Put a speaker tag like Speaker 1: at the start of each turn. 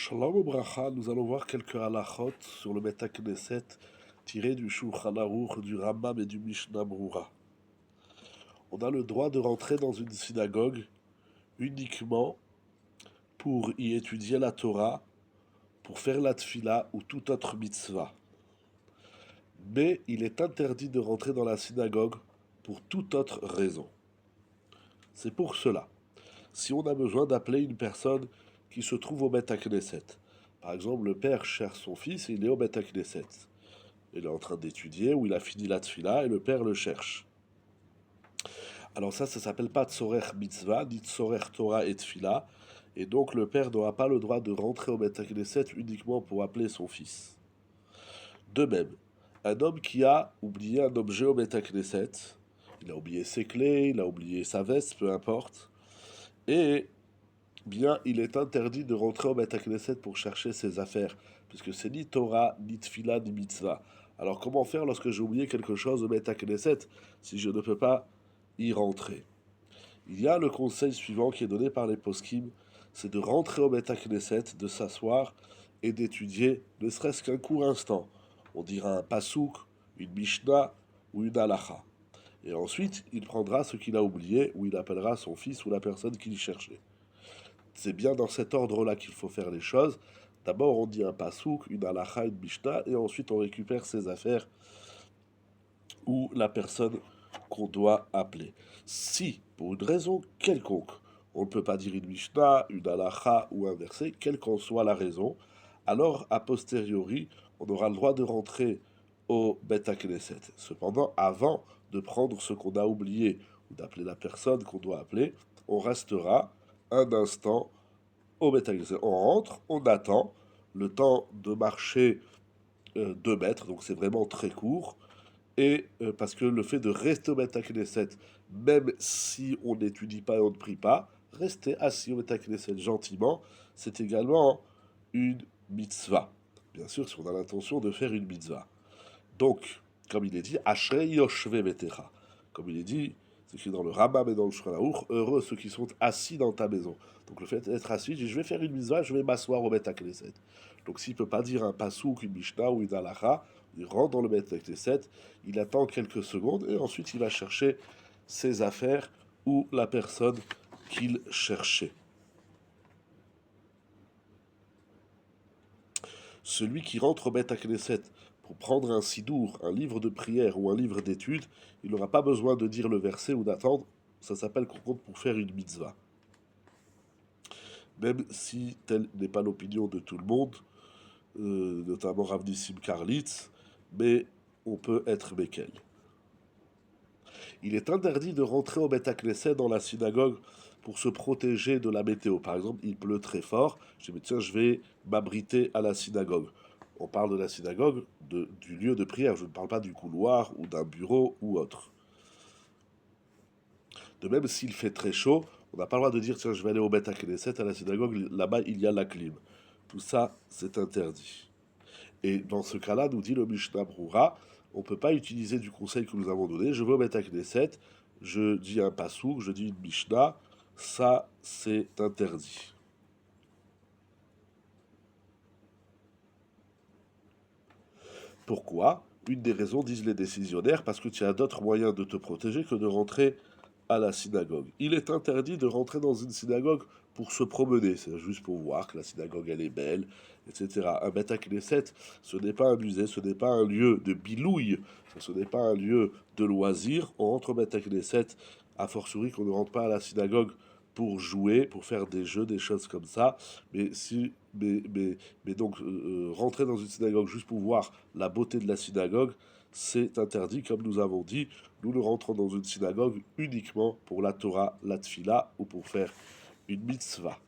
Speaker 1: Shalom Obracha, nous allons voir quelques halachot sur le Beth Knesset tiré du Shulchan Aruch, du Rambam et du Mishnah Brura. On a le droit de rentrer dans une synagogue uniquement pour y étudier la Torah, pour faire la tfila ou toute autre mitzvah. Mais il est interdit de rentrer dans la synagogue pour toute autre raison. C'est pour cela. Si on a besoin d'appeler une personne qui se trouve au Beth Knesset, par exemple, le père cherche son fils et il est au Beth Knesset. Il est en train d'étudier ou il a fini la tfila et le père le cherche. Alors ça s'appelle pas tsorech mitzvah, ni tsorech Torah et tfila. Et donc le père n'aura pas le droit de rentrer au Beth Knesset uniquement pour appeler son fils. De même, un homme qui a oublié un objet au Beth Knesset, il a oublié ses clés, il a oublié sa veste, peu importe, et bien il est interdit de rentrer au Beth Knesset pour chercher ses affaires, puisque c'est ni Torah, ni tfila, ni mitzvah. Alors comment faire lorsque j'ai oublié quelque chose au Beth Knesset si je ne peux pas y rentrer? Il y a le conseil suivant qui est donné par les poskim, c'est de rentrer au Beth Knesset, de s'asseoir et d'étudier ne serait-ce qu'un court instant. On dira un pasouk, une mishnah ou une halacha. Et ensuite, il prendra ce qu'il a oublié ou il appellera son fils ou la personne qu'il cherchait. C'est bien dans cet ordre-là qu'il faut faire les choses. D'abord, on dit un pasouk, une halacha, une mishnah, et ensuite on récupère ses affaires ou la personne qu'on doit appeler. Si, pour une raison quelconque, on ne peut pas dire une mishnah, une halacha ou un verset, quelle qu'en soit la raison, alors, a posteriori, on aura le droit de rentrer au Beth Knesset. Cependant, avant de prendre ce qu'on a oublié ou d'appeler la personne qu'on doit appeler, on restera un instant au Beth Knesset. On rentre, on attend le temps de marcher 2 mètres, donc c'est vraiment très court. Et parce que le fait de rester au Beth Knesset, même si on n'étudie pas et on ne prie pas, rester assis au Beth Knesset gentiment, c'est également une mitzvah. Bien sûr, si on a l'intention de faire une mitzvah. Donc, comme il est dit, Ashrei Yoshve Betecha. Comme il est dit, c'est écrit dans le Rambam et dans le Shulchan Aruch, heureux ceux qui sont assis dans ta maison. Donc le fait d'être assis, je vais faire une mitzvah, je vais m'asseoir au Beth Knesset. Donc s'il ne peut pas dire un pasouk, une mishnah ou une halacha, il rentre dans le Beth Knesset, il attend quelques secondes et ensuite il va chercher ses affaires ou la personne qu'il cherchait. Celui qui rentre au Beth Knesset pour prendre un sidour, un livre de prière ou un livre d'études, il n'aura pas besoin de dire le verset ou d'attendre. Ça s'appelle qu'on compte pour faire une mitzvah. Même si telle n'est pas l'opinion de tout le monde, notamment Rav Nissim Karlitz, mais on peut être Bekel. Il est interdit de rentrer au Beth Knesset dans la synagogue pour se protéger de la météo. Par exemple, il pleut très fort. Je dis, tiens, je vais m'abriter à la synagogue. On parle de la synagogue, du lieu de prière. Je ne parle pas du couloir ou d'un bureau ou autre. De même, s'il fait très chaud, on n'a pas le droit de dire, tiens, je vais aller au Beth Knesset à la synagogue, là-bas, il y a la clim. Tout ça, c'est interdit. Et dans ce cas-là, nous dit le Mishnah Brura, on ne peut pas utiliser du conseil que nous avons donné. Je vais au Beth Knesset, je dis un pasouk, je dis une Mishnah, ça c'est interdit. Pourquoi? Une des raisons, disent les décisionnaires, parce que tu as d'autres moyens de te protéger que de rentrer à la synagogue. Il est interdit de rentrer dans une synagogue pour se promener, c'est juste pour voir que la synagogue elle est belle, etc. Un Beth Knesset, ce n'est pas un musée, ce n'est pas un lieu de bilouille, ce n'est pas un lieu de loisir. On rentre au Beth Knesset, a fortiori qu'on ne rentre pas à la synagogue pour jouer, pour faire des jeux, des choses comme ça. Mais donc, rentrer dans une synagogue juste pour voir la beauté de la synagogue, c'est interdit, comme nous avons dit. Nous ne rentrons dans une synagogue uniquement pour la Torah, la Tfila ou pour faire une mitzvah.